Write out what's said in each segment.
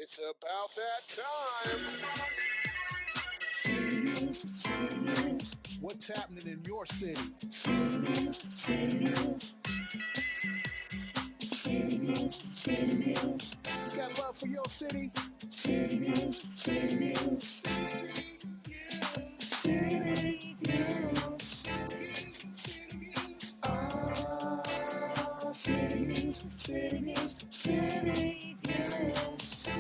It's about that time. What's happening in your city? You got love for your city? City Views. City Views. City Views. City Views. Oh, City Views. City Views. City Views.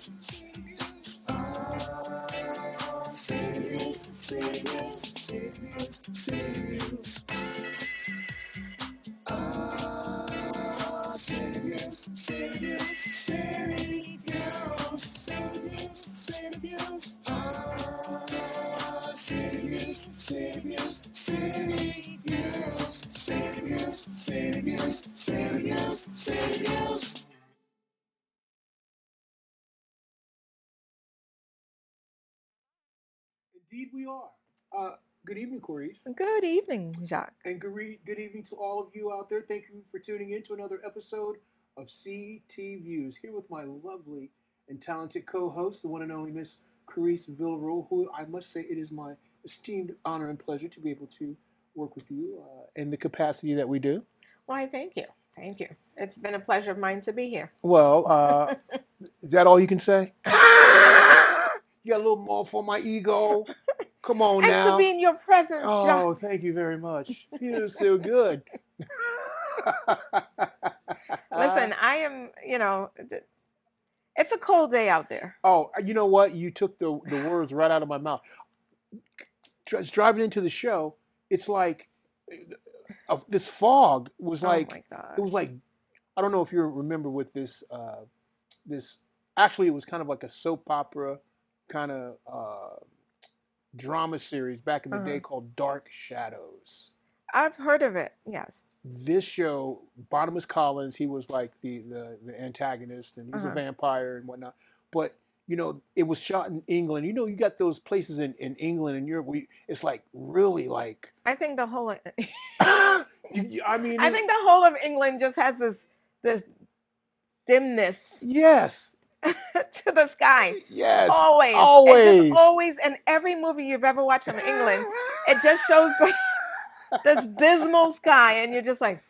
City Views. Oh, City Views. City Views. City Views. City Views. Oh, City Views. City Views. City Views. City Views. City Views. Oh, City Views. City Views. City Views. City Views. City Views. City Views. City Views. Indeed, we are. Good evening, Coryse. Good evening, Jacque. And good evening to all of you out there. Thank you for tuning in to another episode of CT Views. Here with my lovely and talented co-host, the one and only Miss Coryse Villarouel, who I must say it is my esteemed honor and pleasure to be able to work with you in the capacity that we do. Why, thank you. Thank you. It's been a pleasure of mine to be here. Well, is that all you can say? You got a little more for my ego. Come on now. And to be in your presence, Oh, Jacque. thank you very much. Feels so good. Listen, I am, it's a cold day out there. Oh, you know what? You took the words right out of my mouth. Driving into the show, it's like this fog was like, oh my God. It was like, I don't know if you remember with this, actually it was kind of like a soap opera kind of drama series back in the day called Dark Shadows. I've heard of it, yes. This show, Bottomus Collins, he was like the antagonist, and he's a vampire and whatnot. But it was shot in England. You got those places in England and Europe. It's like really like. I think the whole. I think the whole of England just has this dimness. Yes. To the sky. Yes. Always. It just always, and every movie you've ever watched from England, it just shows like this dismal sky, and you're just like,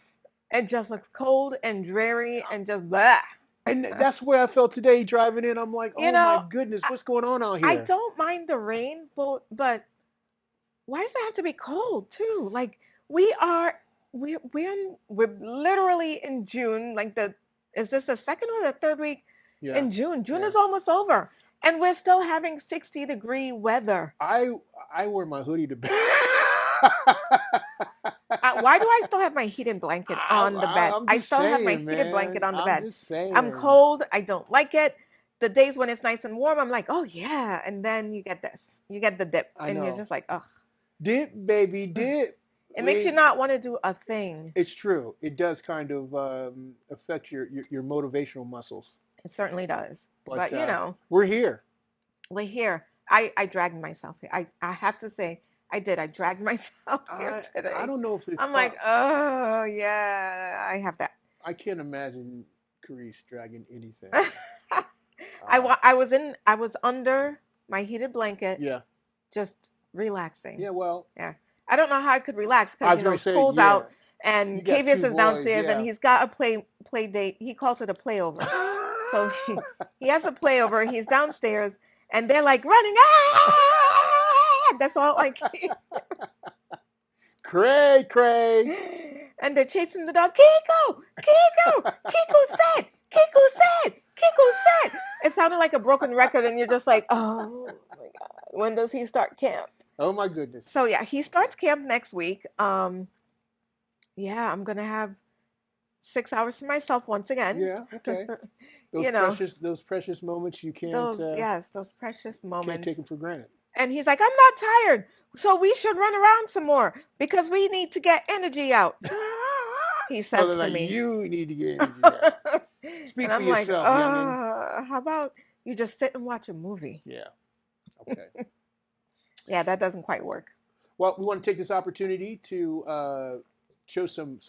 it just looks cold and dreary and just blah. And that's where I felt today driving in. I'm like, oh my goodness, what's going on out here? I don't mind the rain, but why does it have to be cold too? Like we're literally in June. Like is this the second or the third week? Yeah. In June. June is almost over. And we're still having 60-degree weather. I wear my hoodie to bed. Why do I still have my heated blanket on the bed? I still have my heated blanket on the bed. Just saying. I'm cold. I don't like it. The days when it's nice and warm, I'm like, oh yeah. And then you get this. You get the dip. And you're just like, ugh. Dip, baby, dip. It makes you not want to do a thing. It's true. It does kind of affect your motivational muscles. It certainly does. But we're here. We're here. I dragged myself here. I have to say, I did. I dragged myself here today. I don't know if it's... I'm like, oh, yeah, I have that. I can't imagine Coryse dragging anything. I was under my heated blanket. Yeah. Just relaxing. Yeah, well. Yeah. I don't know how I could relax because, it's cold out. And Cavius is downstairs and he's got a play date. He calls it a playover. So he has a playover. He's downstairs, and they're like running. Ah! That's all I can. Cray. And they're chasing the dog. Kiko said. It sounded like a broken record, and you're just like, oh my God, when does he start camp? Oh my goodness. So yeah, he starts camp next week. Yeah, I'm gonna have 6 hours to myself once again. Yeah, okay. Those precious moments you can't. Those precious moments. Can't take them for granted. And he's like, I'm not tired, so we should run around some more because we need to get energy out. He says to me, "You need to get energy out." Speak for yourself, youngin'. How about you just sit and watch a movie? Yeah. Okay. Yeah, that doesn't quite work. Well, we want to take this opportunity to show some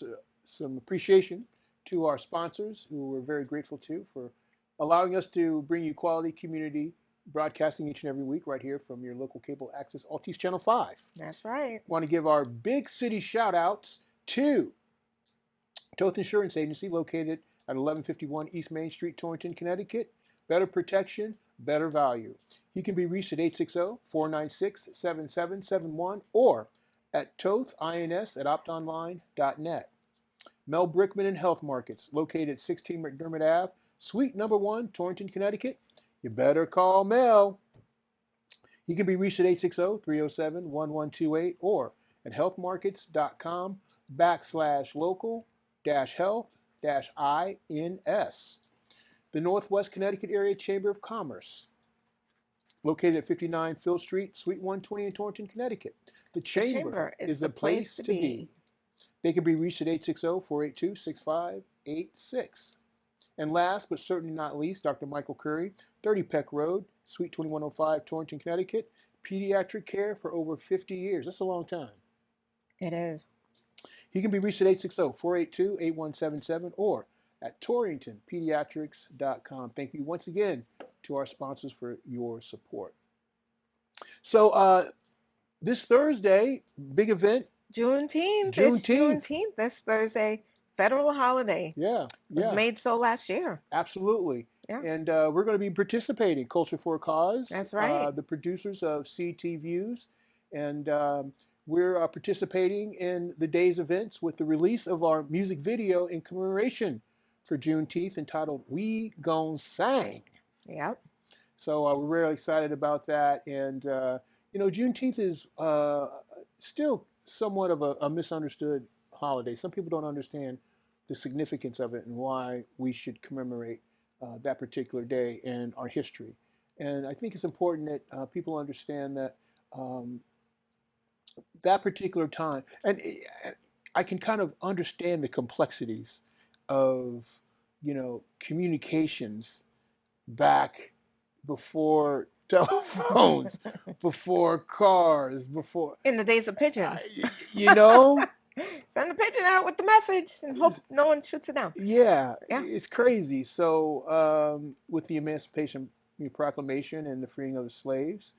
appreciation to our sponsors, who we're very grateful to for allowing us to bring you quality community broadcasting each and every week right here from your local cable access Altice Channel 5. That's right. Want to give our big city shout outs to Toth Insurance Agency, located at 1151 East Main Street, Torrington, Connecticut. Better protection, better value. He can be reached at 860-496-7771 or at tothins@optonline.net. Mel Brickman and Health Markets, located at 16 McDermott Ave, Suite number 1, Torrington, Connecticut. You better call Mel. He can be reached at 860-307-1128 or at healthmarkets.com/local-health-INS. The Northwest Connecticut Area Chamber of Commerce, located at 59 Phil Street, Suite 120 in Torrington, Connecticut. The Chamber is the place to be. They can be reached at 860-482-6586. And last but certainly not least, Dr. Michael Curry, 30 Peck Road, Suite 2105, Torrington, Connecticut. Pediatric care for over 50 years. That's a long time. It is. He can be reached at 860-482-8177 or at torringtonpediatrics.com. Thank you once again to our sponsors for your support. So this Thursday, big event. Juneteenth. It's Juneteenth this Thursday. Federal holiday. Yeah. It was made so last year. Absolutely. Yeah. And we're going to be participating, Culture for a Cause. That's right. The producers of CT Views. And we're participating in the day's events with the release of our music video in commemoration for Juneteenth entitled We Gon Sing. Yep. So we're really excited about that. And, Juneteenth is still somewhat of a misunderstood holiday. Some people don't understand the significance of it and why we should commemorate that particular day in our history. And I think it's important that people understand that that particular time, and I can kind of understand the complexities of, communications back before telephones, before cars, before... In the days of pigeons. Send a pigeon out with the message and hope no one shoots it down. Yeah. It's crazy. So with the Emancipation Proclamation and the freeing of the slaves,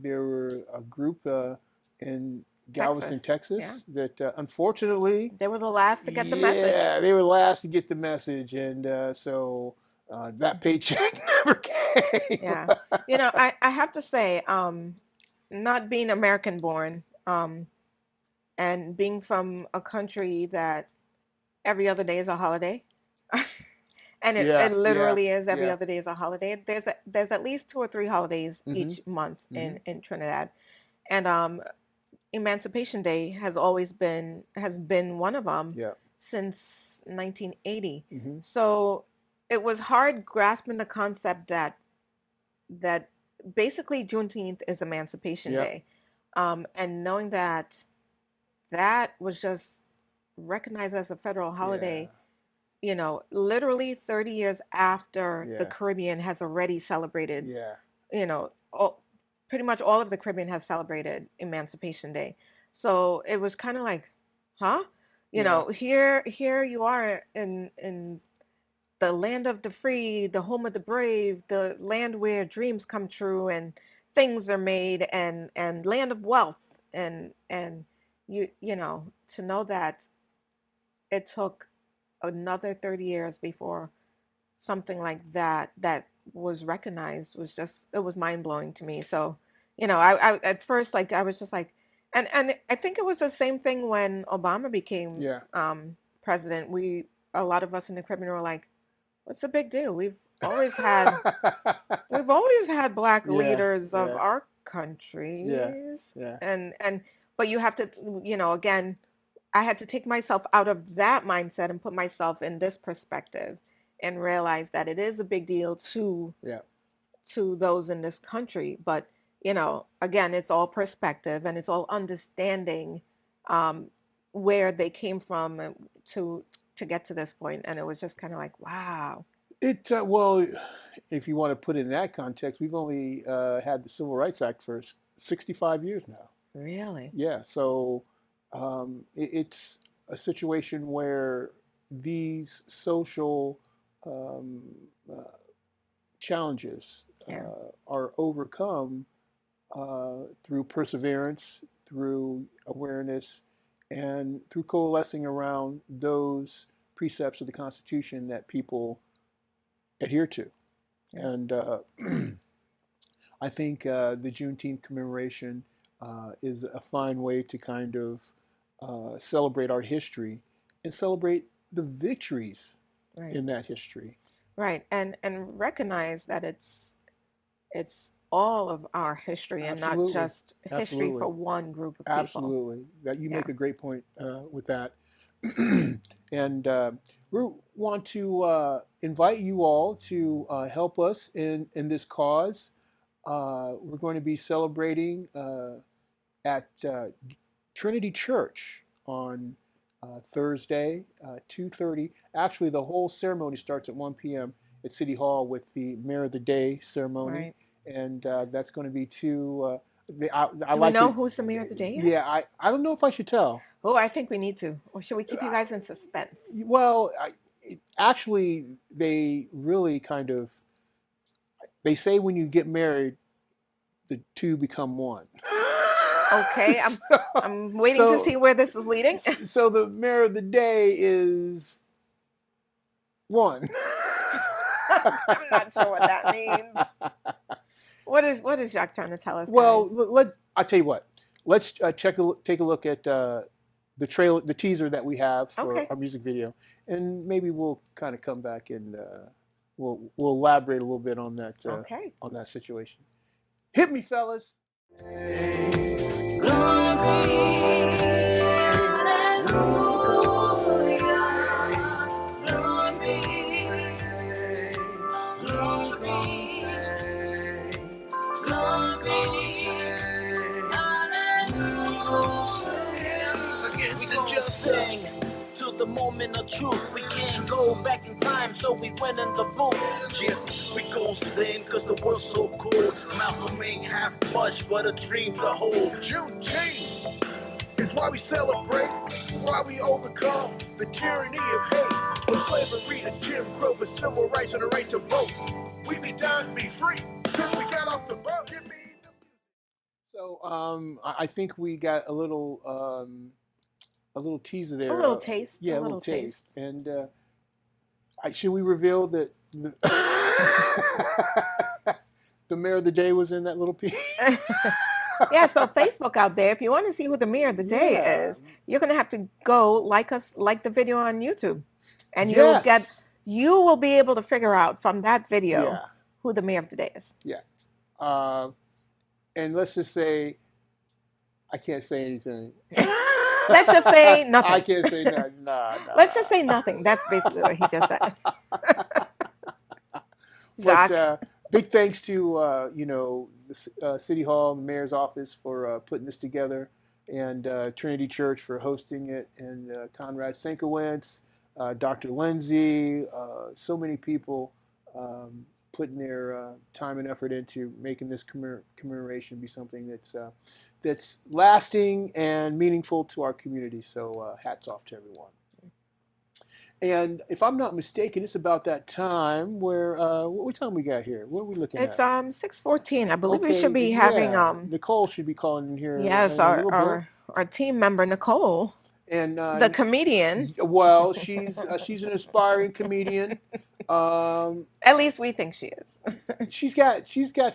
there were a group in Galveston, Texas that unfortunately... They were the last to get the message. Yeah, they were the last to get the message. And so that paycheck never came. Yeah. I have to say, not being American born, and being from a country that every other day is a holiday, and it literally is every other day is a holiday. There's at least 2 or 3 holidays each month in Trinidad, and Emancipation Day has been one of them since 1980. So it was hard grasping the concept that basically Juneteenth is Emancipation Day, and knowing that was just recognized as a federal holiday, literally 30 years after the Caribbean has already celebrated, pretty much all of the Caribbean has celebrated Emancipation Day. So it was kind of like, here you are in the land of the free, the home of the brave, the land where dreams come true and things are made, and land of wealth, and you to know that it took another 30 years before something like that was recognized it was mind-blowing to me. So I at first, I was just like, and I think it was the same thing when Obama became president. A lot of us in the Caribbean were like, what's the big deal? We've always had black leaders of our countries. But you have to, again, I had to take myself out of that mindset and put myself in this perspective and realize that it is a big deal to those in this country. But, again, it's all perspective and it's all understanding where they came from to get to this point. And it was just kind of like, wow. Well, if you want to put it in that context, we've only had the Civil Rights Act for 65 years now. Really? Yeah. So it's a situation where these social challenges are overcome through perseverance, through awareness, and through coalescing around those precepts of the Constitution that people adhere to. Yeah. And I think the Juneteenth commemoration is a fine way to kind of celebrate our history and celebrate the victories in that history. Right, and recognize that it's all of our history and not just history for one group of people. Absolutely. That you make a great point with that. And we want to invite you all to help us in this cause. We're going to be celebrating at Trinity Church on Thursday, 2:30. Actually, the whole ceremony starts at 1 p.m. at City Hall with the Mayor of the Day ceremony. Right. And that's going to be two. Do we know who's the Mayor of the Day? Yeah, I don't know if I should tell. Oh, I think we need to. Or should we keep you guys in suspense? Well, actually, they really kind of. They say when you get married, the two become one. Okay, I'm waiting to see where this is leading. So the Mayor of the Day is one. I'm not sure what that means. What is Jacque trying to tell us? Well, I'll tell you what. Let's take a look at the teaser that we have for our music video, and maybe we'll kind of come back and we'll elaborate a little bit on that on that situation. Hit me, fellas. The moment of truth, we can't go back in time, so we went in the booth. Yeah, we gon' sing cause the world's so cool. Malcolm ain't have much but a dream to hold. Juneteenth is why we celebrate, why we overcome the tyranny of hate. From slavery to Jim Crow, for civil rights and the right to vote. We be down to be free since we got off the boat. So I think we got a little teaser there. A little taste. Yeah, a little taste. And should we reveal that the Mayor of the Day was in that little piece? Yeah, so Facebook out there, if you want to see who the Mayor of the Day is, you're going to have to go like the video on YouTube. And you will be able to figure out from that video who the Mayor of the Day is. Yeah. And let's just say, I can't say anything. Let's just say nothing. I can't say nothing. Nah. Let's just say nothing. That's basically what he just said. But big thanks to the City Hall, the Mayor's office for putting this together, and Trinity Church for hosting it, and Conrad Sienkiewicz, Dr. Lindsay, so many people putting their time and effort into making this commemoration be something that's lasting and meaningful to our community. So hats off to everyone. And if I'm not mistaken, it's about that time where what time we got here? What are we looking at? It's 6:14. I believe we should be having Nicole should be calling in here. Yes, our team member Nicole. And the comedian. Well, she's an aspiring comedian. At least we think she is. she's got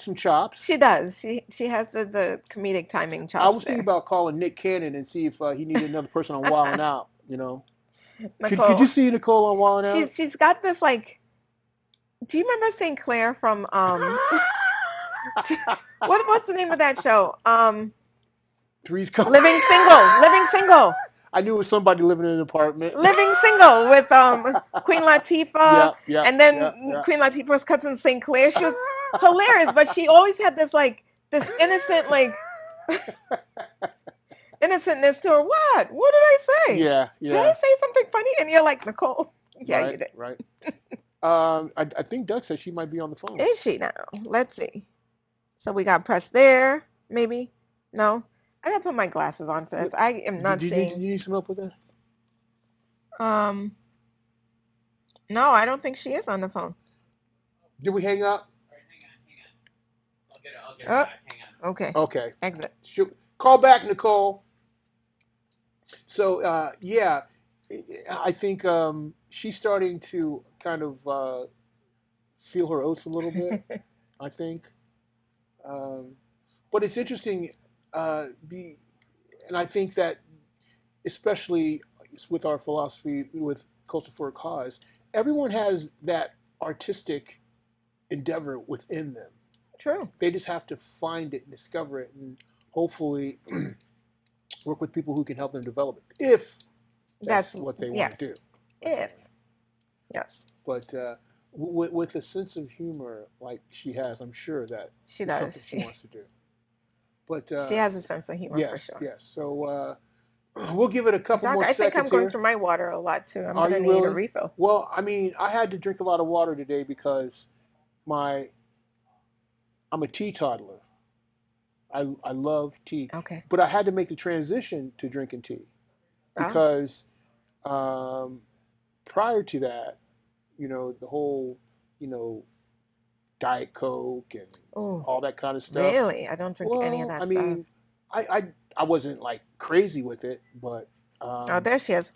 some chops. She does. She has the comedic timing chops. I was thinking about calling Nick Cannon and see if he needed another person on Wildin' Out. You know, could you see Nicole on Wildin' Out? She's got this like. Do you remember St. Clair from what's the name of that show? Three's Company. Living Single. I knew it was somebody living in an apartment. Living Single with Queen Latifah. And then Queen Latifah's cousin St. Clair. She was hilarious, but she always had this innocent innocentness to her. What did I say? Yeah. Did I say something funny? And you're like, Nicole, you did. Right. I think Doug said she might be on the phone. Is she now? Let's see. So we got press there, maybe? No? I gotta put my glasses on for this. I am not seeing. Do you need some help with that? No, I don't think she is on the phone. Did we hang up? I'll get it back. Hang on. Okay. Okay. Exit. Call back, Nicole. So, yeah, I think she's starting to kind of feel her oats a little bit, I think. But it's interesting, and I think that especially with our philosophy, with Culture for a Cause, everyone has that artistic endeavor within them. True. They just have to find it and discover it, and hopefully work with people who can help them develop it, if that's what they want to do. Yes. But with a sense of humor like she has, I'm sure that she it's does. something she wants to do. But she has a sense of humor, for sure. Yes. So we'll give it a couple more I seconds. think I'm going through my water a lot too. I'm going to need a refill. Well, I mean, I had to drink a lot of water today because I'm a teetotaler. I love tea. Okay. But I had to make the transition to drinking tea because prior to that, the whole, Diet Coke and all that kind of stuff. Really? I don't drink any of that stuff. I mean, I wasn't like crazy with it, but there she is.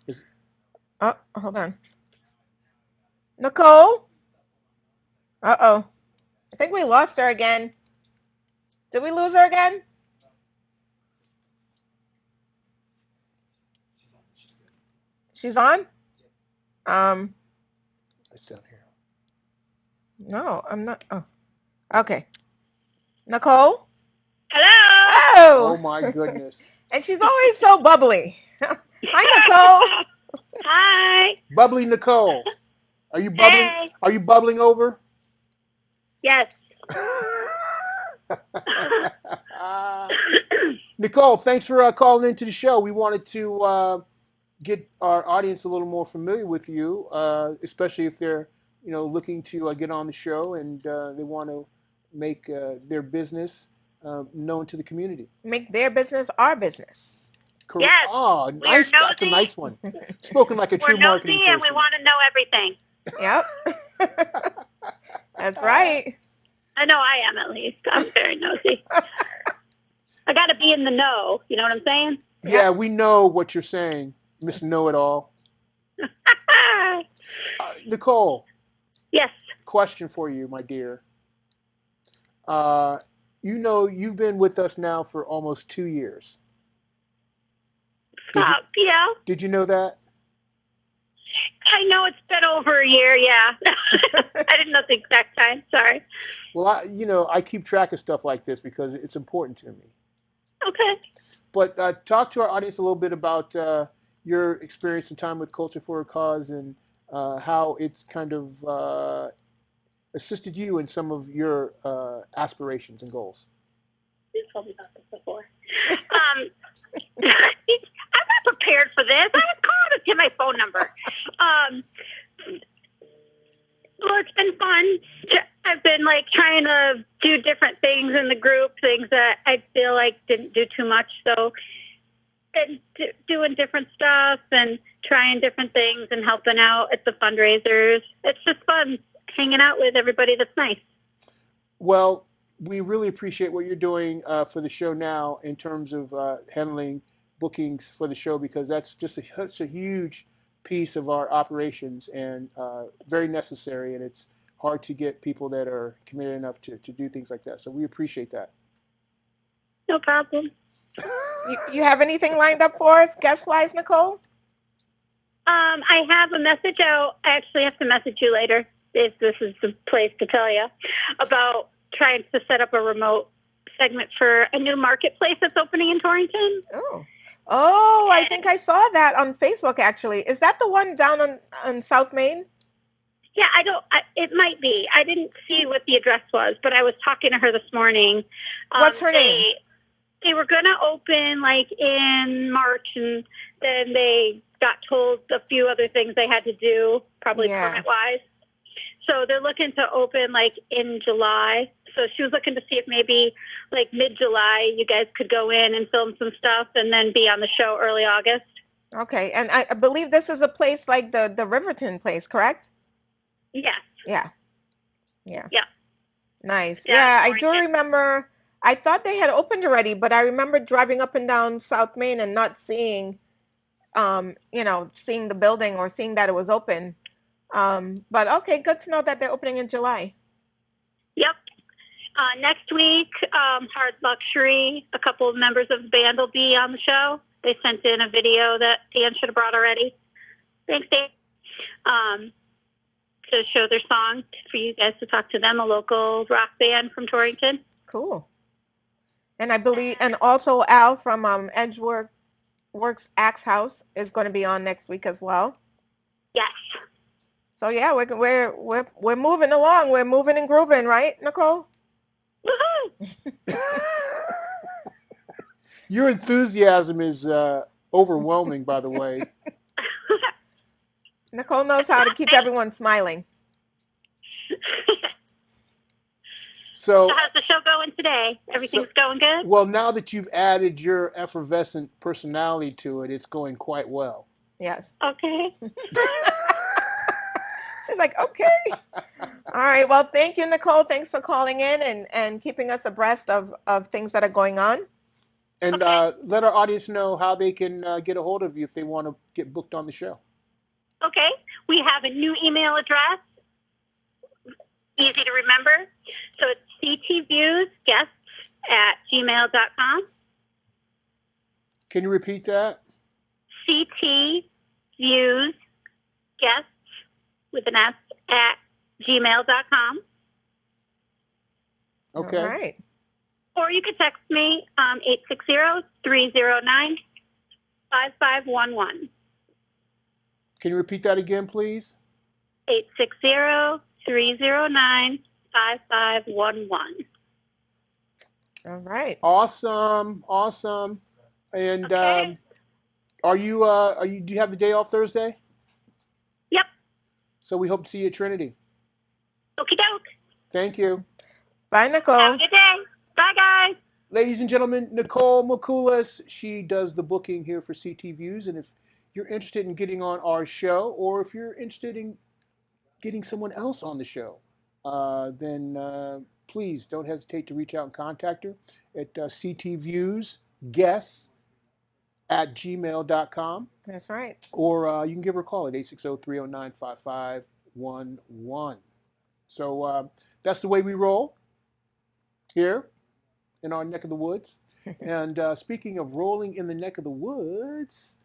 Hold on. Nicole? Uh-oh. I think we lost her again. Did we lose her again? She's on? It's down here. No, I'm not. Oh. Okay. Nicole? Hello? Oh my goodness. And she's always so bubbly. Hi, Nicole. Hi. Bubbly Nicole. Are you bubbling? Hey. Are you bubbling over? Yes. Nicole, thanks for calling into the show. We wanted to get our audience a little more familiar with you, especially if they're looking to get on the show and they want to make their business known to the community. Make their business our business. Correct. Yes. Oh, nice. That's a nice one. Spoken like a true marketing person. We're nosy and we want to know everything. Yep. That's right. I know I am, at least. I'm very nosy. I got to be in the know. You know what I'm saying? Yeah, we know what you're saying, Miss Know-It-All. Nicole. Yes. Question for you, my dear. You've been with us now for almost 2 years. Yeah. Did you know that? I know it's been over a year, yeah. I didn't know the exact time, sorry. Well, I keep track of stuff like this because it's important to me. Okay. But talk to our audience a little bit about your experience and time with Culture for a Cause and how it's kind of assisted you in some of your aspirations and goals. You told me about this before. I'm not prepared for this. I was calling to get my phone number. Well, it's been fun. I've been trying to do different things in the group, things that I feel like didn't do too much. So, and doing different stuff and trying different things and helping out at the fundraisers. It's just fun hanging out with everybody that's nice. Well, we really appreciate what you're doing for the show now in terms of handling bookings for the show, because that's just such a huge piece of our operations and very necessary, and it's hard to get people that are committed enough to do things like that. So we appreciate that. No problem. You have anything lined up for us, guest-wise, Nicole? I have a message out. I actually have to message you later, if this is the place to tell you, about trying to set up a remote segment for a new marketplace that's opening in Torrington. Oh, I think I saw that on Facebook, actually. Is that the one down on South Main? Yeah, it might be. I didn't see what the address was, but I was talking to her this morning. What's her name? They were going to open in March, and then they got told a few other things they had to do, probably permit-wise. So they're looking to open in July. So she was looking to see if maybe mid-July you guys could go in and film some stuff and then be on the show early August. Okay. And I believe this is a place like the Riverton place, correct? Yes. Yeah. Nice. Yeah, I do remember. I thought they had opened already, but I remember driving up and down South Main and not seeing, seeing the building or seeing that it was open. But okay, good to know that they're opening in July. Yep. Next week, Hard Luxury, a couple of members of the band will be on the show. They sent in a video that Dan should have brought already. Thanks, Dan. To show their song for you guys to talk to them, a local rock band from Torrington. Cool. And I believe, and also Al from Edgeworks Axe House is going to be on next week as well. Yes. So yeah, we're moving along. We're moving and grooving, right, Nicole? Woohoo! Your enthusiasm is overwhelming, by the way. Nicole knows how to keep everyone smiling. So how's the show going today? Everything's going good? Well, now that you've added your effervescent personality to it, it's going quite well. Yes. Okay. She's like, okay. All right. Well, thank you, Nicole. Thanks for calling in and keeping us abreast of things that are going on. And let our audience know how they can get a hold of you if they want to get booked on the show. Okay. We have a new email address. Easy to remember. So it's ctviewsguests@gmail.com. Can you repeat that? ctviewsguests with an S @gmail.com. Okay. All right. Or you could text me 860-309-5511. Can you repeat that again, please? 860-309-5511. All right. Awesome. And Okay. do you have the day off Thursday? Yep. So we hope to see you at Trinity. Okie doke. Thank you. Bye, Nicole. Have a good day. Bye, guys. Ladies and gentlemen, Nicole Maccalous, she does the booking here for CT Views. And if you're interested in getting on our show, or if you're interested in getting someone else on the show, then please don't hesitate to reach out and contact her at ctviewsguests@gmail.com. That's right. Or you can give her a call at 860-309-5511. So that's the way we roll here in our neck of the woods. And speaking of rolling in the neck of the woods,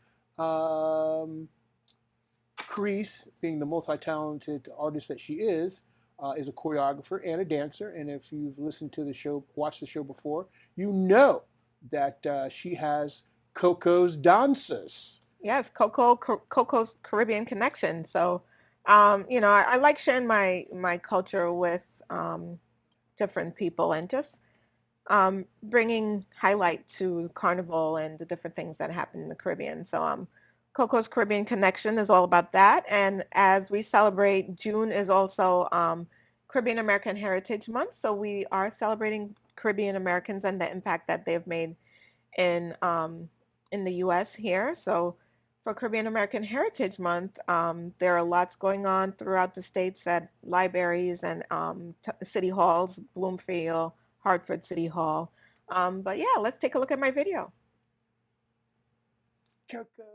Coryse, being the multi-talented artist that she is a choreographer and a dancer. And if you've listened to the show, watched the show before, you know that she has Coco's Dances. Yes, Coco's Caribbean Connection. So, I like sharing my culture with different people and just bringing highlight to Carnival and the different things that happen in the Caribbean. So Coco's Caribbean Connection is all about that. And as we celebrate, June is also Caribbean American Heritage Month. So we are celebrating Caribbean Americans and the impact that they've made in the U.S. here. So for Caribbean American Heritage Month, there are lots going on throughout the states at libraries and city halls, Bloomfield, Hartford City Hall. But yeah, let's take a look at my video. Coco.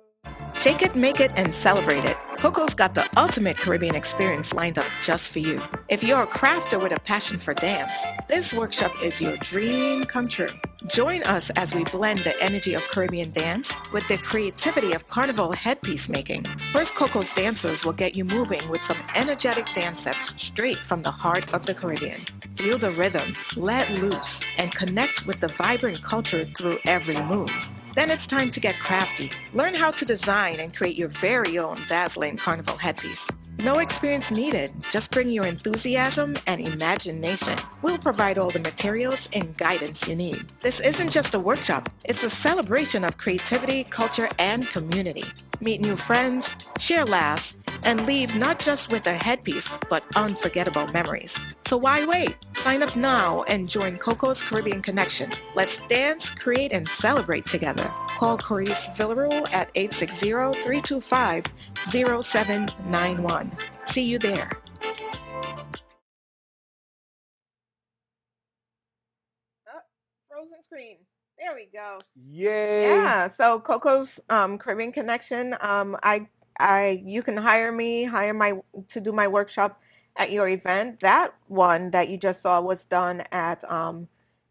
Shake it, make it, and celebrate it. Coco's got the ultimate Caribbean experience lined up just for you. If you're a crafter with a passion for dance, this workshop is your dream come true. Join us as we blend the energy of Caribbean dance with the creativity of Carnival headpiece making. First, Coco's dancers will get you moving with some energetic dance steps straight from the heart of the Caribbean. Feel the rhythm, let loose, and connect with the vibrant culture through every move. Then it's time to get crafty. Learn how to design and create your very own dazzling Carnival headpiece. No experience needed. Just bring your enthusiasm and imagination. We'll provide all the materials and guidance you need. This isn't just a workshop. It's a celebration of creativity, culture, and community. Meet new friends, share laughs, and leave not just with a headpiece, but unforgettable memories. So why wait? Sign up now and join Coco's Caribbean Connection. Let's dance, create, and celebrate together. Call Coryse Villarouel at 860-325-0791. See you there. frozen screen. There we go. Yay! Yeah. So Coco's Caribbean Connection. You can hire to do my workshop at your event. That one that you just saw was done at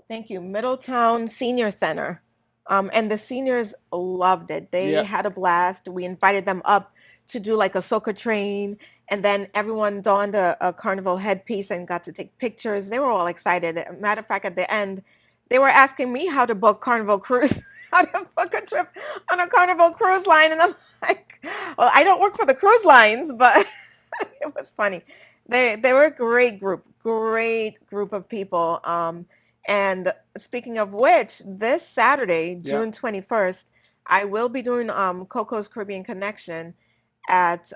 thank you, Middletown Senior Center. And the seniors loved it. They had a blast. We invited them up to do like a soca train, and then everyone donned a carnival headpiece and got to take pictures. They were all excited. Matter of fact, at the end, they were asking me how to book Carnival Cruise, how to book a trip on a Carnival Cruise line. And I'm like, well, I don't work for the cruise lines, but it was funny. They were a great group of people. And speaking of which, this Saturday, June 21st, I will be doing Coco's Caribbean Connection at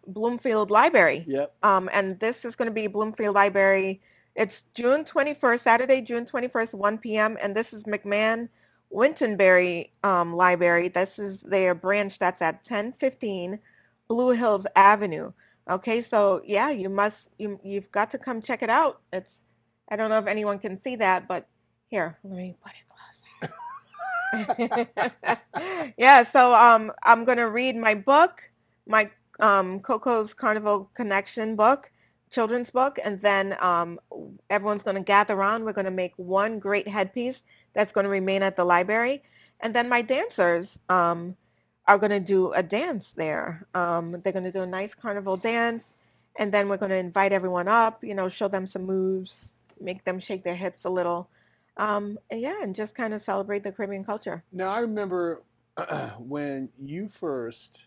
Bloomfield Library. Yep. And this is going to be Bloomfield Library. It's June 21st, Saturday, June 21st, 1 p.m. And this is McMahon Wintonbury Library. This is their branch that's at 1015 Blue Hills Avenue. Okay, so yeah, you've got to come check it out. I don't know if anyone can see that, but here, let me put it closer. Yeah, so I'm going to read my book, my Coco's Carnival Connection book, children's book, and then everyone's going to gather around. We're going to make one great headpiece that's going to remain at the library. And then my dancers are going to do a dance there. They're going to do a nice carnival dance, and then we're going to invite everyone up, show them some moves, make them shake their hips a little. And just kind of celebrate the Caribbean culture. Now, I remember when you first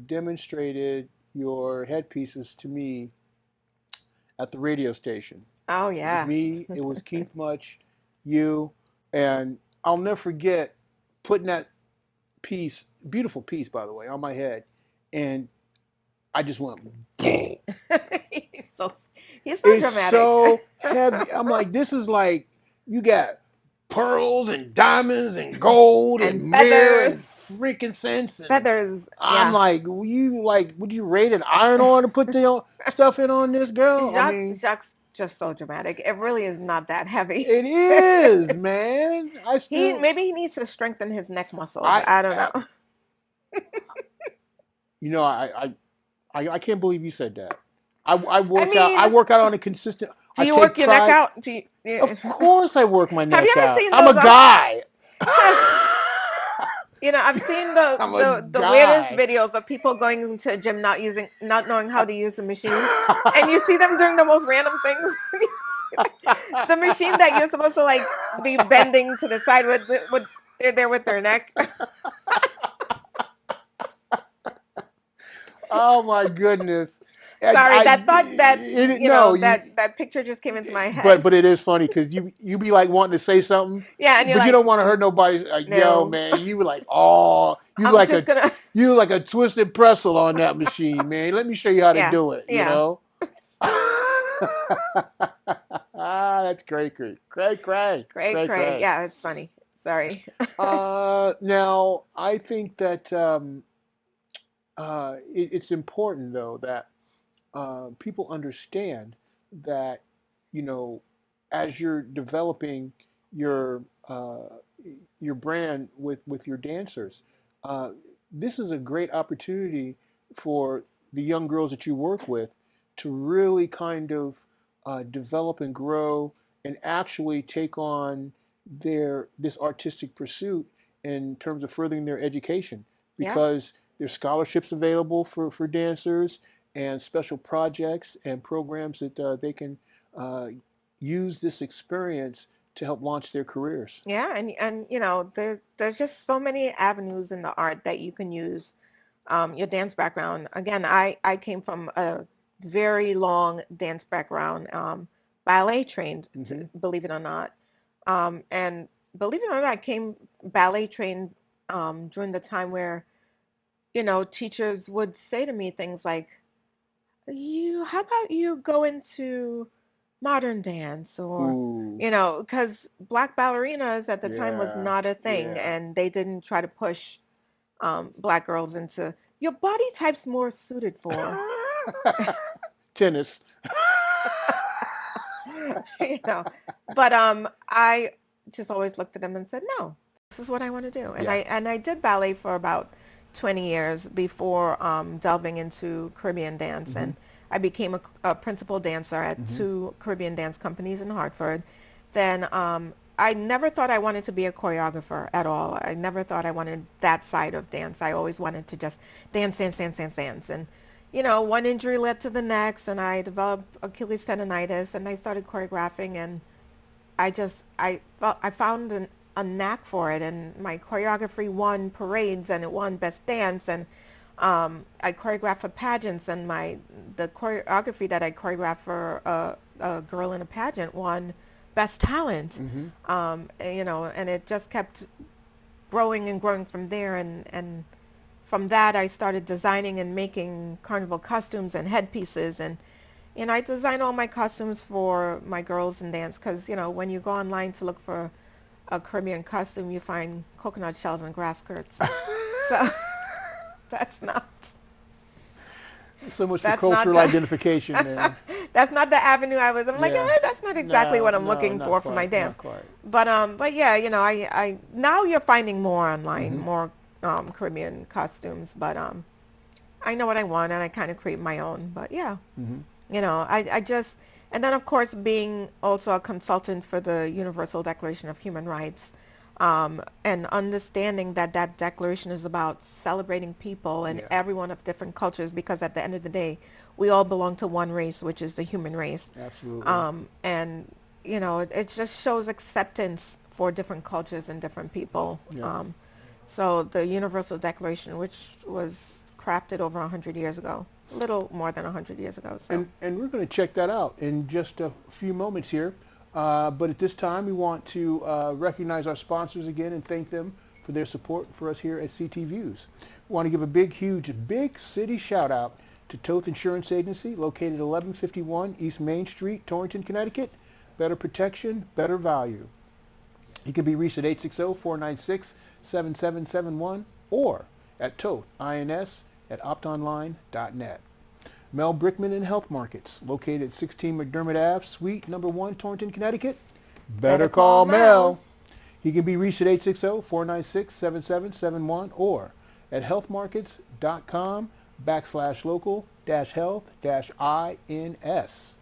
demonstrated your headpieces to me at the radio station. Oh, yeah. It was Keith Much, you, and I'll never forget putting that piece, beautiful piece, by the way, on my head, and I just went, He's so dramatic. It's so heavy. I'm like, this is like, you got pearls and diamonds and gold and mirror and freaking sense. And feathers. I'm like, would you raid an iron ore to put the stuff in on this girl? Jacque's just so dramatic. It really is not that heavy. It is, man. Maybe he needs to strengthen his neck muscles. I don't know. I can't believe you said that. I work out on a consistent. Do you work your neck out? Of course, I work my neck out. Have you ever seen I'm a guy. I've seen the weirdest videos of people going to a gym not knowing how to use the machine, and you see them doing the most random things. The machine that you're supposed to be bending to the side with they're there with their neck. Oh my goodness. Sorry, that picture just came into my head. But it is funny because you be like wanting to say something. Yeah, but you don't want to hurt nobody. Like, no. Yo, man, you were like, oh, you like a twisted pretzel on that machine, man. Let me show you how to do it. You know. That's great. Yeah, it's funny. Sorry. Now I think that it's important though that people understand that, as you're developing your brand with your dancers, this is a great opportunity for the young girls that you work with to really kind of develop and grow and actually take on this artistic pursuit in terms of furthering their education, because there's scholarships available for dancers and special projects and programs that they can use this experience to help launch their careers. Yeah, and there's just so many avenues in the art that you can use your dance background. Again, I came from a very long dance background, ballet trained, believe it or not. And believe it or not, I came ballet trained during the time where, teachers would say to me things like, how about you go into modern dance, or because Black ballerinas at the time was not a thing, and they didn't try to push Black girls into your body type's more suited for tennis. you know. But I just always looked at them and said, no, this is what I want to do. And I did ballet for about 20 years before delving into Caribbean dance. And I became a principal dancer at 2 Caribbean dance companies in Hartford. Then I never thought I wanted to be a choreographer at all. I never thought I wanted that side of dance. I always wanted to just dance. And, you know, one injury led to the next, and I developed Achilles tendonitis, and I started choreographing, and I found a knack for it, and my choreography won parades, and it won Best Dance, and I choreographed for pageants, and the choreography that I choreographed for a girl in a pageant won Best Talent, you know, and it just kept growing and growing from there, and from that I started designing and making carnival costumes and headpieces, and I designed all my costumes for my girls in dance, because, you know, when you go online to look for a Caribbean costume, you find coconut shells and grass skirts. So that's not... So much for cultural identification. That's not the avenue I was. I'm like, that's not exactly what I'm looking for my dance. But yeah, you know, I now you're finding more online, more Caribbean costumes. But I know what I want, and I kind of create my own. But yeah, you know, I just, and then of course being also a consultant for the Universal Declaration of Human Rights. And understanding that declaration is about celebrating people and everyone of different cultures, because at the end of the day, we all belong to one race, which is the human race. Absolutely. And, you know, it just shows acceptance for different cultures and different people. So the Universal Declaration, which was crafted over 100 years ago, a little more than 100 years ago. So. And we're going to check that out in just a few moments here. But at this time, we want to recognize our sponsors again and thank them for their support for us here at CT Views. We want to give a big city shout out to Toth Insurance Agency, located at 1151 East Main Street, Torrington, Connecticut. Better protection, better value. You can be reached at 860-496-7771 or at Toth, INS, at optonline.net. Mel Brickman and Health Markets, located at 16 McDermott Ave, Suite number 1, Torrington, Connecticut. Better call Mel. He can be reached at 860-496-7771 or at healthmarkets.com/local-health-INS.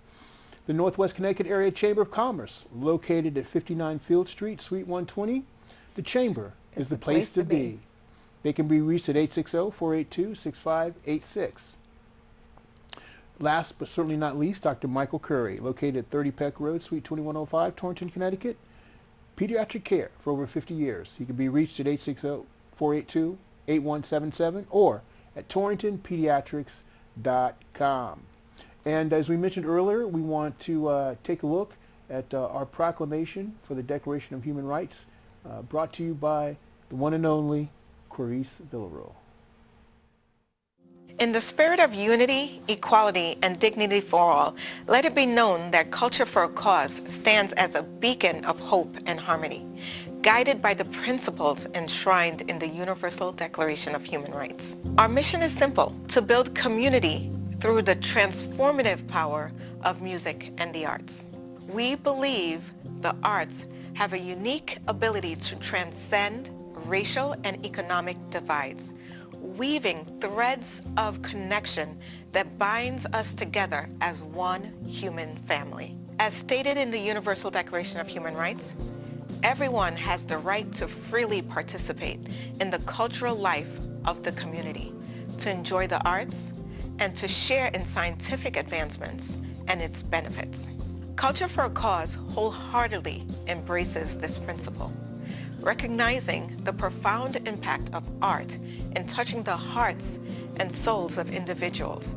The Northwest Connecticut Area Chamber of Commerce, located at 59 Field Street, Suite 120. The Chamber is the place to be. They can be reached at 860-482-6586. Last but certainly not least, Dr. Michael Curry, located at 30 Peck Road, Suite 2105, Torrington, Connecticut. Pediatric care for over 50 years. He can be reached at 860-482-8177 or at torringtonpediatrics.com. And as we mentioned earlier, we want to take a look at our proclamation for the Declaration of Human Rights, brought to you by the one and only Coryse Villarouel. In the spirit of unity, equality, and dignity for all, let it be known that Culture for a Cause stands as a beacon of hope and harmony, guided by the principles enshrined in the Universal Declaration of Human Rights. Our mission is simple: to build community through the transformative power of music and the arts. We believe the arts have a unique ability to transcend racial and economic divides, weaving threads of connection that binds us together as one human family. As stated in the Universal Declaration of Human Rights, everyone has the right to freely participate in the cultural life of the community, to enjoy the arts, and to share in scientific advancements and its benefits. Culture for a Cause wholeheartedly embraces this principle, recognizing the profound impact of art in touching the hearts and souls of individuals,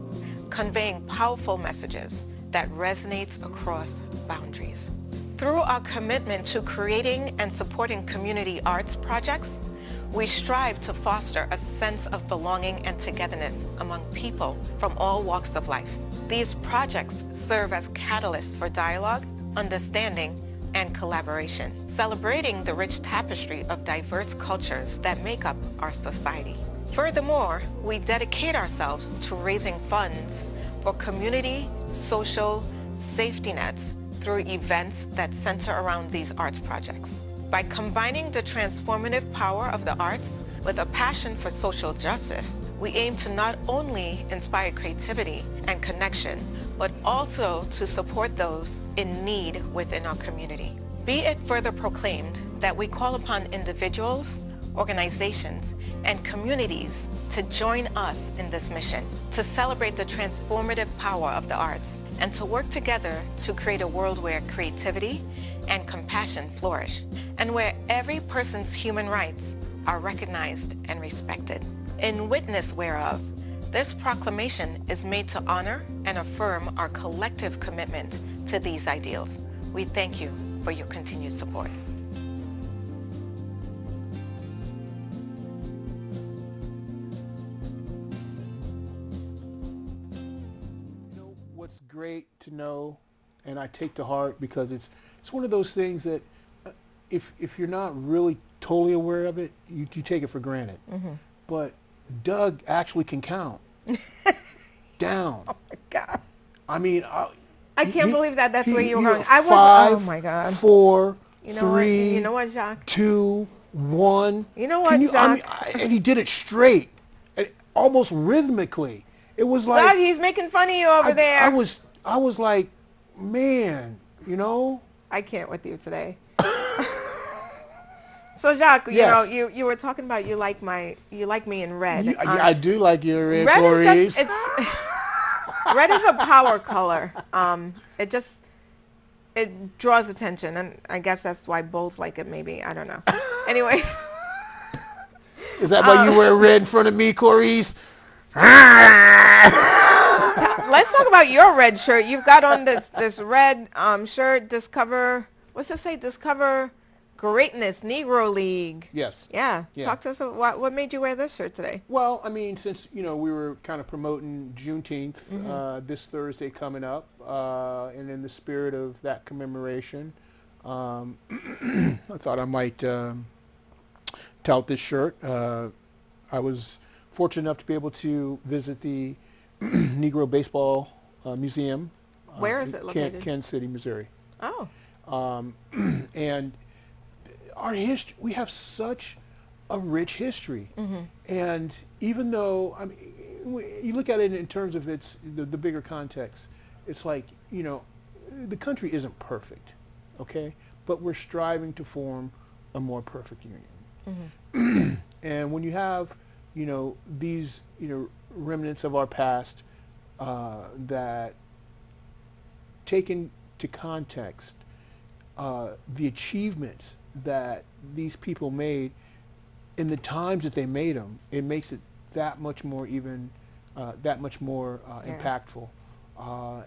conveying powerful messages that resonates across boundaries. Through our commitment to creating and supporting community arts projects, we strive to foster a sense of belonging and togetherness among people from all walks of life. These projects serve as catalysts for dialogue, understanding, and collaboration, celebrating the rich tapestry of diverse cultures that make up our society. Furthermore, we dedicate ourselves to raising funds for community, social, safety nets through events that center around these arts projects. By combining the transformative power of the arts with a passion for social justice, we aim to not only inspire creativity and connection, but also to support those in need within our community. Be it further proclaimed that we call upon individuals, organizations, and communities to join us in this mission, to celebrate the transformative power of the arts, and to work together to create a world where creativity and compassion flourish, and where every person's human rights are recognized and respected. In witness whereof, this proclamation is made to honor and affirm our collective commitment to these ideals. We thank you for your continued support. What's great to know, and I take to heart, because it's one of those things that if you're not really totally aware of it, you take it for granted. Mm-hmm. But Doug actually can count down. Oh my God! I mean, I can't believe that's where you were going. I was. Oh my God! 4, you know 3. You know what, Jacque? 2, 1. You know what, Jacque? And he did it straight, almost rhythmically. It was like Doug, he's making fun of you over there. I was like, man, you know. I can't with you today. So Jacque, yes. you were talking about you like me in red. I do like you in red. Red is red is a power color. It draws attention, and I guess that's why bulls like it. Maybe, I don't know. Anyways, is that why you wear red in front of me, Coryse? Let's talk about your red shirt. You've got on this red shirt. Discover, what's it say? Discover Greatness, Negro League. Yes. Yeah. Talk to us about what made you wear this shirt today. Well, I mean, since we were kind of promoting Juneteenth this Thursday coming up, and in the spirit of that commemoration, I thought I might tout this shirt. I was fortunate enough to be able to visit the Negro Baseball Museum. Where is it located? Kansas City, Missouri. Oh. And our history, we have such a rich history. Mm-hmm. And even though, I mean, you look at it in terms of the bigger context, it's like, the country isn't perfect, okay? But we're striving to form a more perfect union. Mm-hmm. And when you have, these, remnants of our past that take into context the achievements that these people made in the times that they made them, it makes it that much more impactful.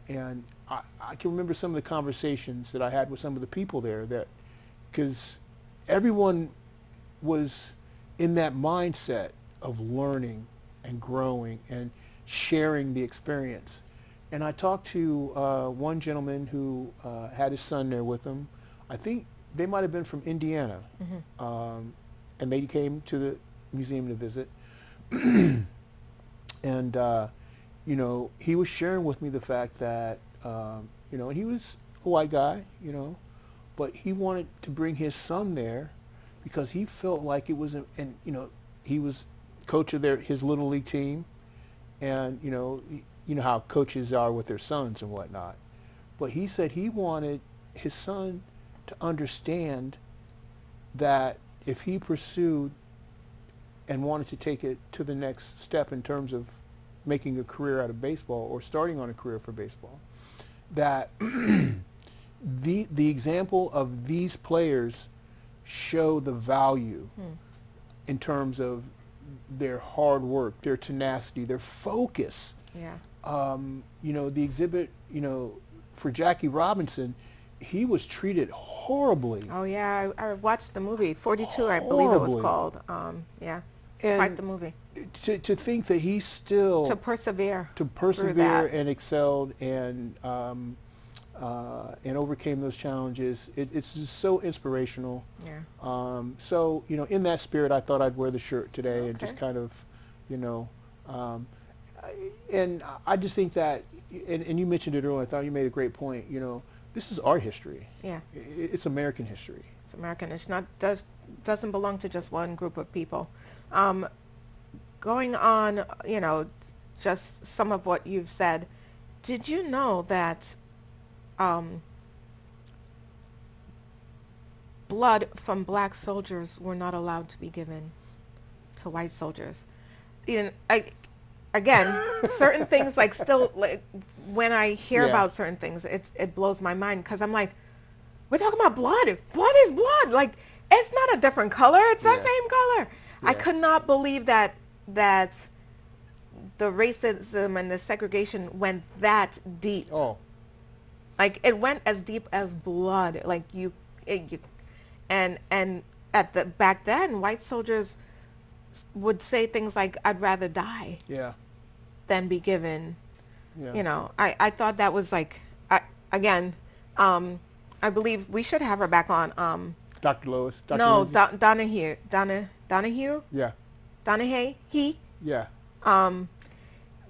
And I can remember some of the conversations that I had with some of the people there, because everyone was in that mindset of learning and growing and sharing the experience. And I talked to one gentleman who had his son there with him. I think they might have been from Indiana, and they came to the museum to visit. And he was sharing with me the fact that and he was a white guy, but he wanted to bring his son there because he felt like it was, he was coach of his little league team, and you know how coaches are with their sons and whatnot. But he said he wanted his son to understand that if he pursued and wanted to take it to the next step in terms of making a career out of baseball or starting on a career for baseball, that the example of these players show the value in terms of their hard work, their tenacity, their focus. Yeah. The exhibit, for Jackie Robinson, he was treated horribly. Oh yeah, I watched the movie 42, I believe it was called. Yeah, and quite the movie. To think that he still to persevere and excelled and overcame those challenges. It's just so inspirational. Yeah. So in that spirit, I thought I'd wear the shirt today and just kind of, and I just think that, and you mentioned it earlier. I thought you made a great point. this is our history. Yeah. It's American history. It's American. It's not doesn't belong to just one group of people. Going on, just some of what you've said. Did you know that blood from black soldiers were not allowed to be given to white soldiers? Again, certain things when I hear about certain things, it blows my mind because I'm like, we're talking about blood. Blood is blood. Like, it's not a different color. It's the same color. Yeah. I could not believe that the racism and the segregation went that deep. Oh. Like, it went as deep as blood. Like, and back then, white soldiers would say things like, I'd rather die than be given. Yeah. I thought that was like, I believe we should have her back on. Dr. Lois. Dr. No, Donahue. Donahue? Yeah. Donahue? Yeah.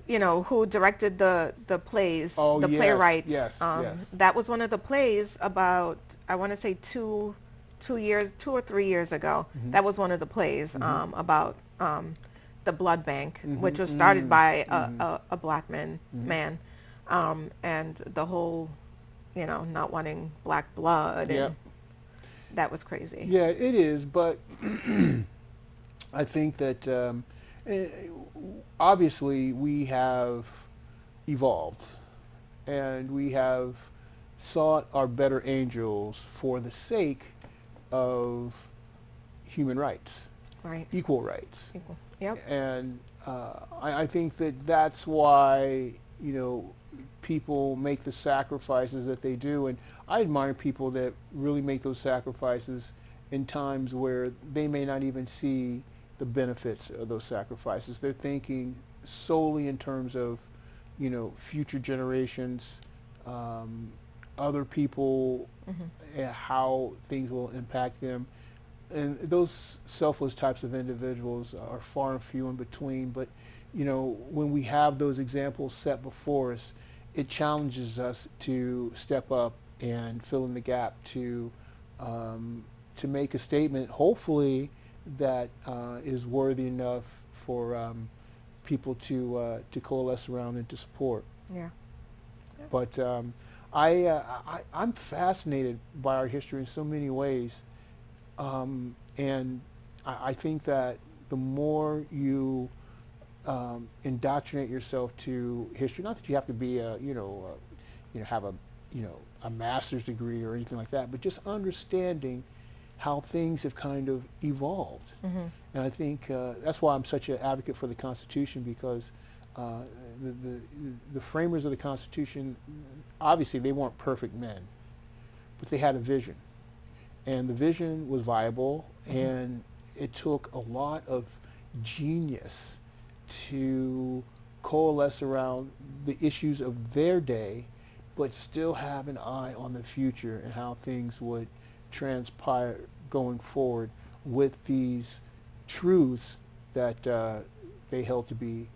Who directed the plays, the playwrights. Yes, yes. That was one of the plays about, I want to say 2 or 3 years ago. Mm-hmm. That was one of the plays about the blood bank, which was started by a black man, and the whole, not wanting black blood. And that was crazy. Yeah, it is, but I think that obviously we have evolved and we have sought our better angels for the sake of human rights, right? Equal rights. Equal. Yep. And I think that's why people make the sacrifices that they do, and I admire people that really make those sacrifices in times where they may not even see the benefits of those sacrifices. They're thinking solely in terms of, future generations, other people, and how things will impact them. And those selfless types of individuals are far and few in between. But, when we have those examples set before us, it challenges us to step up and fill in the gap to make a statement, hopefully, that is worthy enough for people to coalesce around and to support. Yeah. But I'm fascinated by our history in so many ways, and I think that the more you indoctrinate yourself to history, not that you have to be have a master's degree or anything like that, but just understanding how things have kind of evolved. And I think that's why I'm such an advocate for the Constitution, because the framers of the Constitution, obviously they weren't perfect men, but they had a vision. And the vision was viable, and it took a lot of genius to coalesce around the issues of their day, but still have an eye on the future and how things would transpire going forward with these truths that they held to be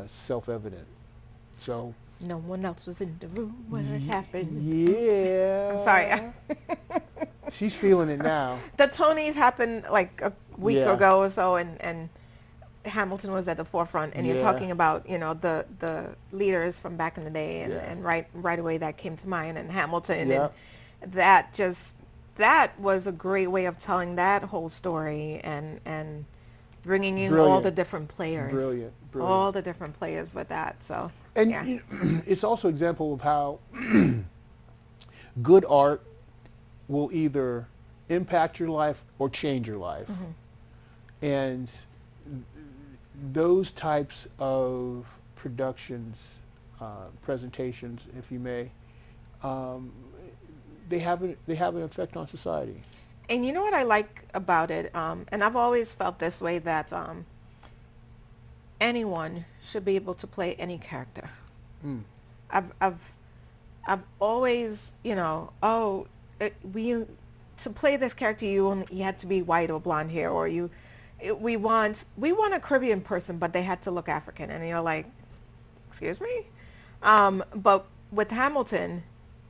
self-evident. So no one else was in the room when it happened. Yeah. I'm sorry. She's feeling it now. The Tonys happened like a week ago or so, and Hamilton was at the forefront, and you're talking about the leaders from back in the day, and right away that came to mind, and Hamilton, and that was a great way of telling that whole story, and bringing in all the different players, brilliant, all the different players with that. So and it's also an example of how good art will either impact your life or change your life, and those types of productions, presentations, if you may, they have an effect on society. And you know what I like about it, and I've always felt this way, that anyone should be able to play any character. I've always, to play this character, you had to be white or blonde hair, or we want a Caribbean person, but they had to look African, and you're like, excuse me? But with Hamilton,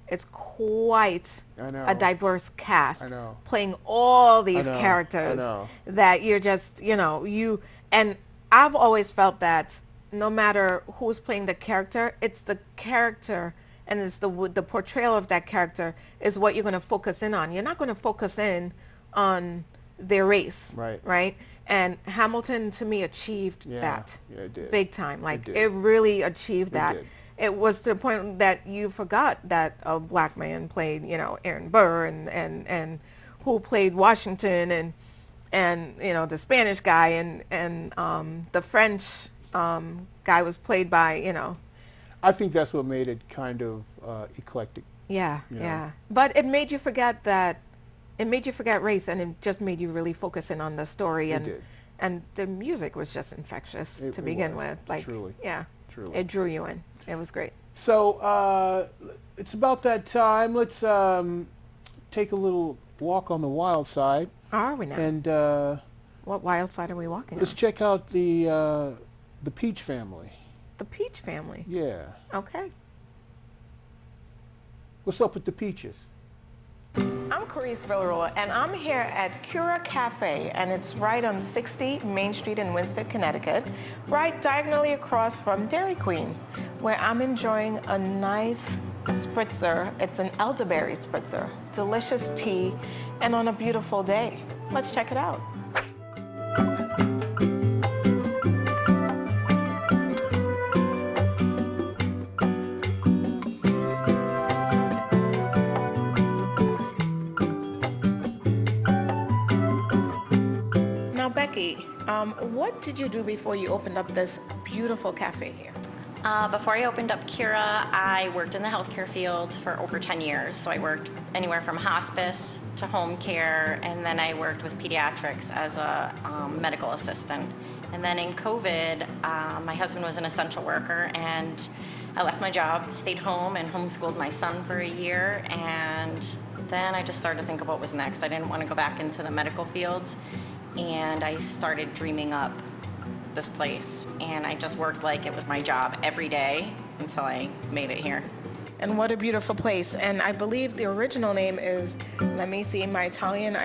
it's quite a diverse cast playing all these characters that you're just, and I've always felt that no matter who's playing the character, it's the character and it's the portrayal of that character is what you're going to focus in on. You're not going to focus in on their race, right? And Hamilton, to me, achieved that big time. Like, it really achieved that. It was to the point that you forgot that a black man played, Aaron Burr and who played Washington and the Spanish guy and the French guy was played by, I think that's what made it kind of eclectic. Yeah. But it made you forget that. It made you forget race, and it just made you really focus in on the story. And the music was just infectious to begin with. Like, truly. It drew you in. It was great. So it's about that time. Let's take a little walk on the wild side. How are we now? And what wild side are we walking on? Let's check out the Peach family. The Peach family? Yeah. Okay. What's up with the Peaches? I'm Coryse Villarouel, and I'm here at Cura Cafe, and it's right on 60 Main Street in Winston, Connecticut, right diagonally across from Dairy Queen, where I'm enjoying a nice spritzer. It's an elderberry spritzer, delicious tea, and on a beautiful day. Let's check it out. What did you do before you opened up this beautiful cafe here? Before I opened up Cura, I worked in the healthcare field for over 10 years. So I worked anywhere from hospice to home care, and then I worked with pediatrics as a medical assistant. And then in COVID, my husband was an essential worker, and I left my job, stayed home, and homeschooled my son for a year. And then I just started to think of what was next. I didn't want to go back into the medical field. And I started dreaming up this place, and I just worked like it was my job every day until I made it here. And what a beautiful place. And I believe the original name is, let me see, my Italian,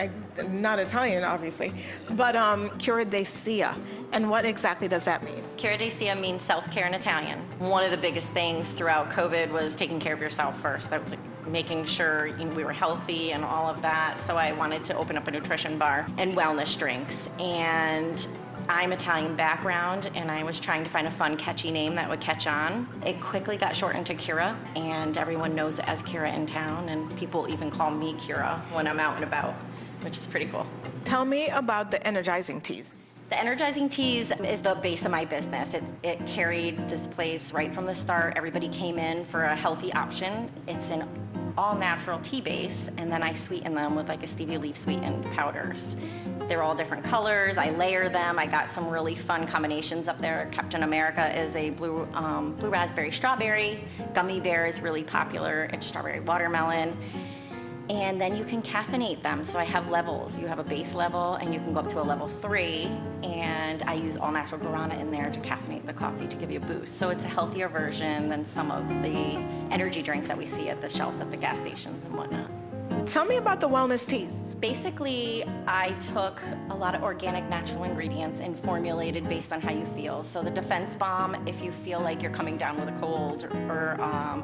not Italian obviously, but Cura de Sia. And what exactly does that mean? Cura de Sia means self-care in Italian. One of the biggest things throughout COVID was taking care of yourself first. That was making sure we were healthy and all of that. So I wanted to open up a nutrition bar and wellness drinks. And I'm Italian background, and I was trying to find a fun, catchy name that would catch on. It quickly got shortened to Cura, and everyone knows it as Cura in town, and people even call me Cura when I'm out and about, which is pretty cool. Tell me about the energizing teas. The energizing teas is the base of my business. It carried this place right from the start. Everybody came in for a healthy option. It's an all-natural tea base, and then I sweeten them with like a stevia leaf sweetened powders. They're all different colors. I layer them. I got some really fun combinations up there. Captain America is a blue raspberry strawberry. Gummy bear is really popular. It's strawberry watermelon. And then you can caffeinate them. So I have levels. You have a base level, and you can go up to a level 3. And I use all natural guarana in there to caffeinate the coffee to give you a boost. So it's a healthier version than some of the energy drinks that we see at the shelves at the gas stations and whatnot. Tell me about the wellness teas. Basically, I took a lot of organic natural ingredients and formulated based on how you feel. So the Defense Bomb, if you feel like you're coming down with a cold or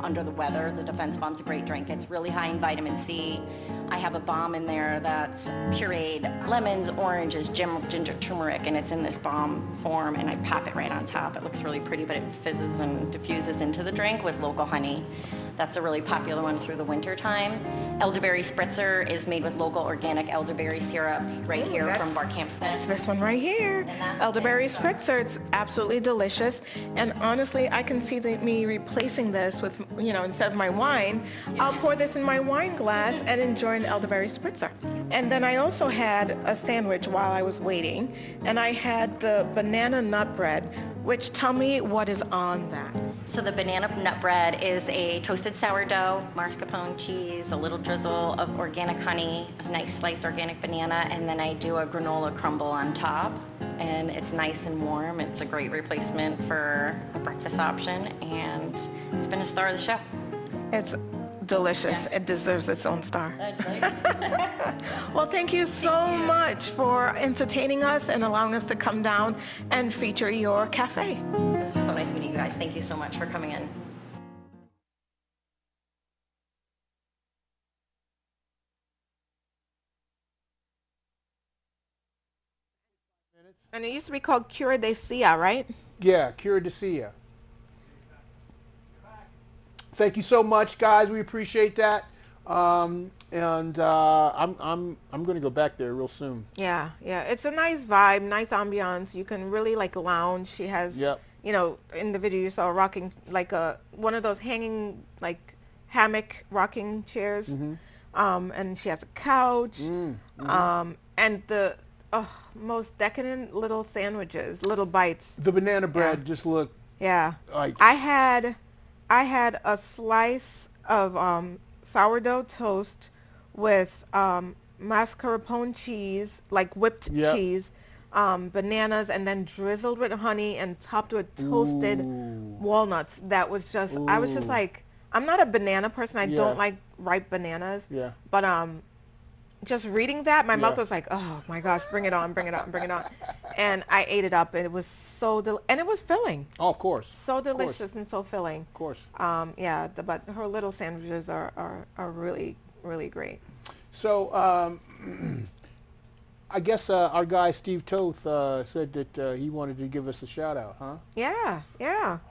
under the weather, the Defense Bomb's a great drink. It's really high in vitamin C. I have a bomb in there that's pureed lemons, oranges, ginger, turmeric, and it's in this bomb form, and I pop it right on top. It looks really pretty, but it fizzes and diffuses into the drink with local honey. That's a really popular one through the winter time. Elderberry Spritzer is made with local organic elderberry syrup right here from Barcampston. That's this one right here. Elderberry Spritzer. It's absolutely delicious. And honestly, I can see me replacing this with, instead of my wine, I'll pour this in my wine glass and enjoy an elderberry Spritzer. And then I also had a sandwich while I was waiting, and I had the banana nut bread, which tell me what is on that. So the banana nut bread is a toasted sourdough, mascarpone cheese, a little drizzle of organic honey, a nice sliced organic banana, and then I do a granola crumble on top. And it's nice and warm. It's a great replacement for a breakfast option, and it's been a star of the show. It's delicious. It deserves its own star. Well, thank you so much for entertaining us and allowing us to come down and feature your cafe. This was so nice meeting you guys. Thank you so much for coming in. And it used to be called Cura de Sia, right? Yeah, Cura de Sia. Thank you so much, guys. We appreciate that. I'm going to go back there real soon. Yeah. It's a nice vibe, nice ambiance. You can really like lounge. She has, you know, in the video you saw rocking like one of those hanging like hammock rocking chairs. And she has a couch. And the most decadent little sandwiches, little bites. The banana bread just looked. Yeah. Like I had a slice of sourdough toast with mascarpone cheese, like whipped cheese, bananas, and then drizzled with honey and topped with toasted walnuts. That was just, I was just like, I'm not a banana person. I don't like ripe bananas. Yeah. But just reading that, my mouth was like, oh my gosh, bring it on. And I ate it up. And it was so, and it was filling. Oh, of course. So delicious and so filling. Of course. But her little sandwiches are really, really great. So I guess our guy Steve Toth said that he wanted to give us a shout out, huh? Yeah.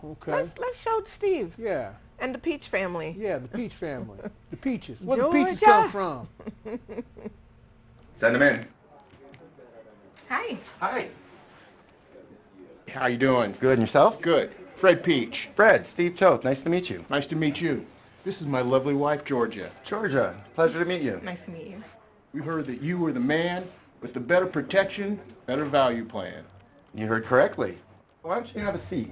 Okay. Let's show Steve. Yeah. And the Peach family. Yeah, the Peach family. The Peaches. Where the Peaches come from? Send them in. Hi. Hi. How you doing? Good. And yourself? Good. Fred Peach. Fred, Steve Toth. Nice to meet you. Nice to meet you. This is my lovely wife, Georgia. Georgia, pleasure to meet you. Nice to meet you. We heard that you were the man with the better protection, better value plan. You heard correctly. Why don't you have a seat?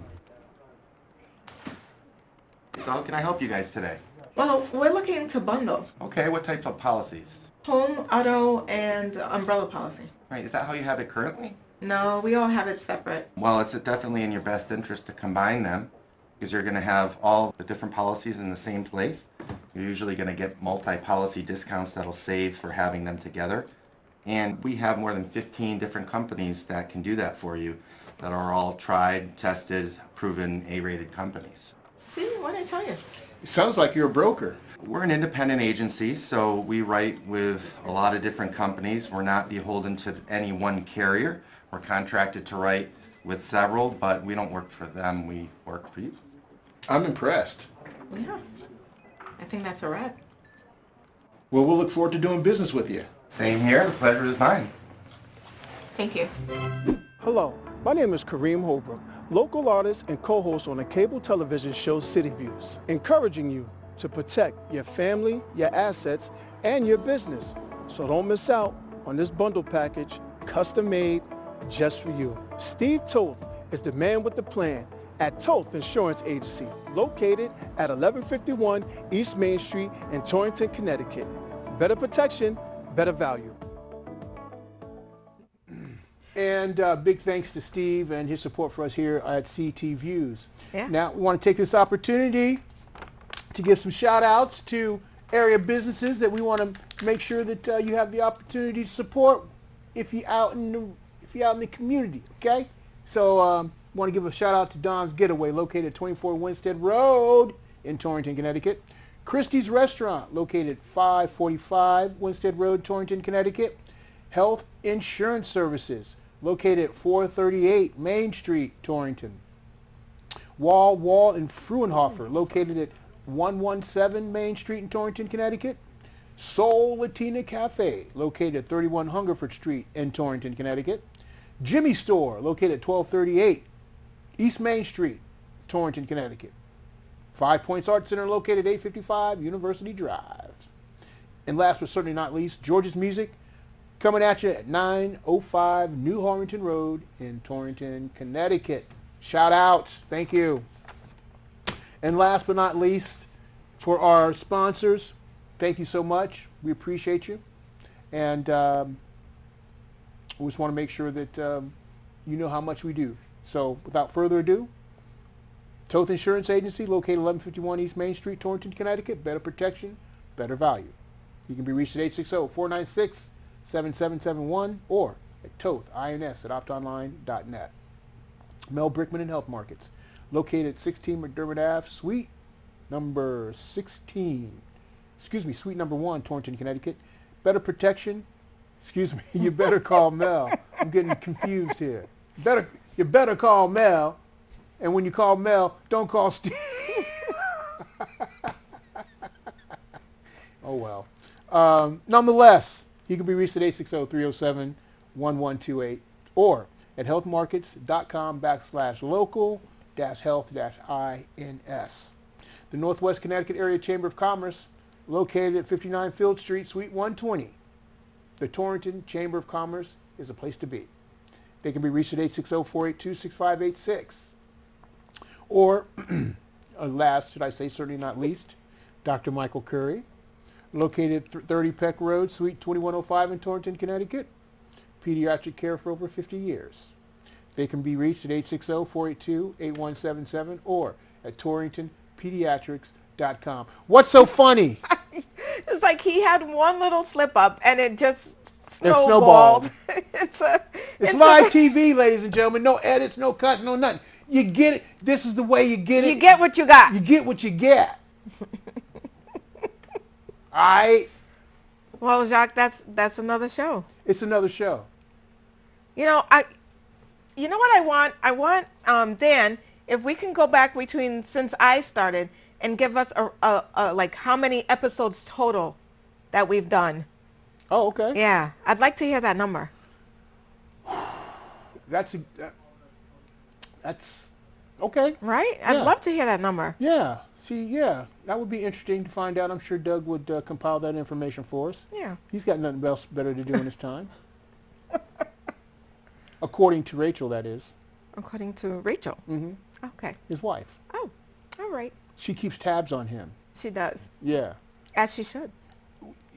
So how can I help you guys today? Well, we're looking to bundle Okay, what types of policies? home, auto, and umbrella policy. Right, is that how you have it currently? No, we all have it separate. Well, it's definitely in your best interest to combine them because you're going to have all the different policies in the same place. You're usually going to get multi-policy discounts that'll save for having them together. And we have more than 15 different companies that can do that for you that are all tried, tested, proven A-rated companies. See, what did I tell you? It sounds like you're a broker. We're an independent agency, so we write with a lot of different companies. We're not beholden to any one carrier. We're contracted to write with several, but we don't work for them. We work for you. I'm impressed. Yeah. I think that's a wrap. Well, we'll look forward to doing business with you. Same here. The pleasure is mine. Thank you. Hello, my name is Kareem Holbrook, local artist and co-host on the cable television show City Views, encouraging you to protect your family, your assets, and your business. So don't miss out on this bundle package, custom made just for you. Steve Toth is the man with the plan at Toth Insurance Agency, located at 1151 East Main Street in Torrington, Connecticut. Better protection, better value. And big thanks to Steve and his support for us here at CT Views. Yeah. Now, we want to take this opportunity to give some shout outs to area businesses that we want to make sure that you have the opportunity to support if you're out in the community, okay? So want to give a shout out to Don's Getaway, located at 24 Winstead Road in Torrington, Connecticut. Christie's Restaurant, located at 545 Winstead Road, Torrington, Connecticut. Health Insurance Services, located at 438 Main Street, Torrington. Wall and Frauenhofer, located at 117 Main Street in Torrington, Connecticut. Soul Latina Cafe, located at 31 Hungerford Street in Torrington, Connecticut. Jimmy Store, located at 1238 East Main Street, Torrington, Connecticut. 5 Points Art Center, located at 855 University Drive. And last but certainly not least, George's Music, coming at you at 905 New Harrington Road in Torrington, Connecticut. Shout outs. Thank you. And last but not least, for our sponsors, thank you so much. We appreciate you. And we just want to make sure that you know how much we do. So without further ado, Toth Insurance Agency, located 1151 East Main Street, Torrington, Connecticut. Better protection, better value. You can be reached at 860-496-7771 or at tothins@optonline.net. Mel Brickman and Health Markets, located at 16 McDermott Ave, suite number 1, Torrington, Connecticut. Better protection, you better call Mel. I'm getting confused here. You better call Mel, and when you call Mel, don't call Steve. Oh, well. Nonetheless, he can be reached at 860-307-1128 or at healthmarkets.com/local-health-ins. The Northwest Connecticut Area Chamber of Commerce, located at 59 Field Street, Suite 120. The Torrington Chamber of Commerce is a place to be. They can be reached at 860-482-6586. Or, last, should I say, certainly not least, Dr. Michael Curry, located at 30 Peck Road, Suite 2105 in Torrington, Connecticut. Pediatric care for over 50 years. They can be reached at 860-482-8177 or at torringtonpediatrics.com. What's so funny? It's like he had one little slip up and it just snowballed. It's live TV, ladies and gentlemen. No edits, no cuts, no nothing. You get it. This is the way you get it. You get what you got. You get what you get. All right. Well, Jacque, that's another show. It's another show. You know what I want? I want Dan, if we can go back since I started and give us a like how many episodes total that we've done. Oh, okay. Yeah, I'd like to hear that number. That's okay. Right? I'd love to hear that number. Yeah. That would be interesting to find out. I'm sure Doug would compile that information for us. Yeah. He's got nothing else better to do in his time. According to Rachel, that is. According to Rachel? Mm-hmm. Okay. His wife. Oh, all right. She keeps tabs on him. She does. Yeah. As she should.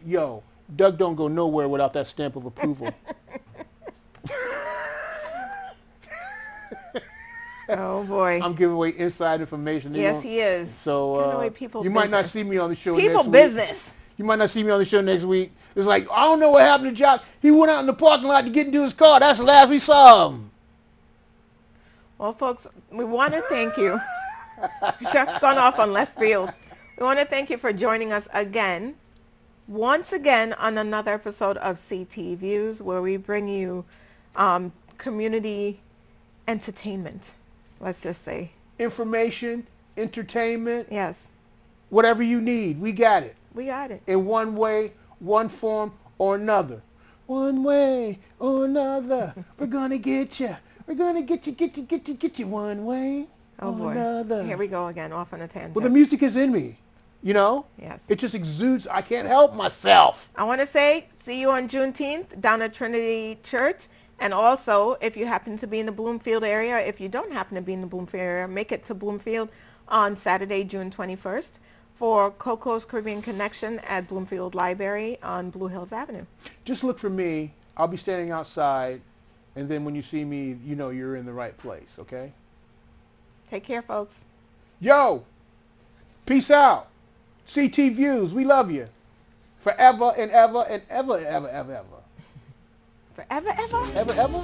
Yo, Doug don't go nowhere without that stamp of approval. Oh, boy. I'm giving away inside information. Yes, he is. So you might not see me on the show next week. People business. You might not see me on the show next week. It's like, I don't know what happened to Jacque. He went out in the parking lot to get into his car. That's the last we saw him. Well, folks, we want to thank you. Jacque's gone off on left field. We want to thank you for joining us once again, on another episode of CT Views, where we bring you community entertainment. Let's just say. Information, entertainment. Yes. Whatever you need, we got it. We got it. In one way, one form, or another. One way or another. We're going to get you. We're going to get you one way or another. Here we go again, off on a tangent. Well, the music is in me, you know? Yes. It just exudes. I can't help myself. I want to say, see you on Juneteenth down at Trinity Church. And also, if you happen to be in the Bloomfield area, if you don't happen to be in the Bloomfield area, make it to Bloomfield on Saturday, June 21st for Co Co's Caribbean Connection at Bloomfield Library on Blue Hills Avenue. Just look for me. I'll be standing outside. And then when you see me, you know you're in the right place, okay? Take care, folks. Yo, peace out. CT Views, we love you. Forever and ever and ever, ever, ever, ever. Forever, ever? Ever, ever?